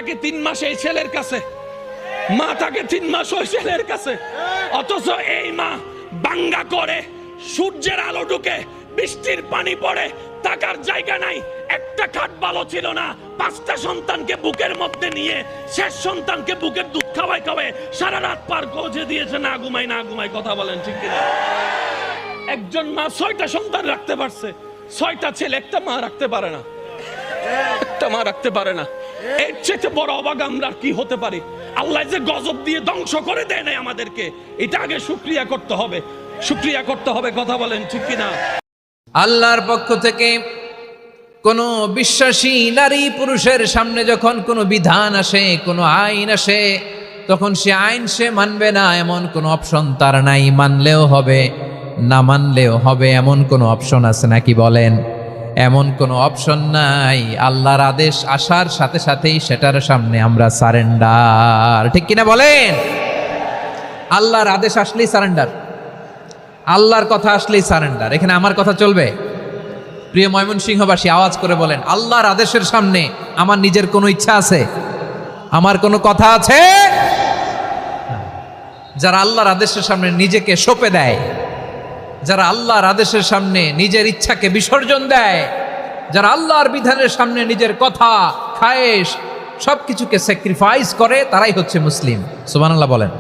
থাকে 3 মাস এই ছেলের কাছে, মা থাকে 3 মাস ওই ছেলের কাছে। অথচ এই মা বাঙ্গা করে, সূর্যের আলো ঢুকে, বৃষ্টির পানি পড়ে, থাকার জায়গা নাই, একটা খাট ভালো ছিল না, 5টা সন্তানকে বুকের মধ্যে নিয়ে শেষ সন্তানকে বুকের দুধ খাওয়াই খাওয়াই সারা রাত পার করে দিয়েছে। না ঘুমাই কথা বলেন ঠিক কিনা? একজন মা 6টা সন্তান রাখতে পারছে, 6টা ছেলে, একটা মা রাখতে পারে না, একটা মা রাখতে পারে না। এর চেয়ে বড় অবাক আমরা কি হতে পারি? আল্লাহ যে গজব দিয়ে ধ্বংস করে দেয় নাই আমাদেরকে, এটা আগে শুকরিয়া করতে হবে, শুকরিয়া করতে হবে। কথা বলেন ঠিক কিনা? আল্লাহর পক্ষ থেকে কোনো বিশ্বাসী নারী পুরুষের সামনে যখন কোনো বিধান আসে, কোনো আইন আসে, তখন সে আইন সে মানবে না এমন কোনো অপশন তার নাই। মানলেও হবে, না মানলেও হবে, এমন কোনো অপশন আছে নাকি বলেন? এমন কোনো অপশন নাই। আল্লাহর আদেশ আসার সাথে সাথেই সেটার সামনে আমরা সারেন্ডার। ঠিক কিনা বলেন? আল্লাহর আদেশ আসলেই সারেন্ডার, আল্লাহর কথা আসলেই সারেন্ডার। এখানে আমার কথা চলবে? প্রিয় ময়মনসিংহবাসী, আওয়াজ করে বলেন, আল্লাহর আদেশের সামনে আমার নিজের কোনো ইচ্ছা আছে? আমার কোনো কথা আছে? যারা আল্লাহর আদেশের সামনে নিজেকে সঁপে দেয়, যারা আল্লাহর আদেশের সামনে নিজের ইচ্ছাকে বিসর্জন দেয়, যারা আল্লাহর বিধানের সামনে নিজের কথা, খায়েশ সবকিছুকে স্যাক্রিফাইস করে, তারাই হচ্ছে মুসলিম। সুবহানাল্লাহ বলেন।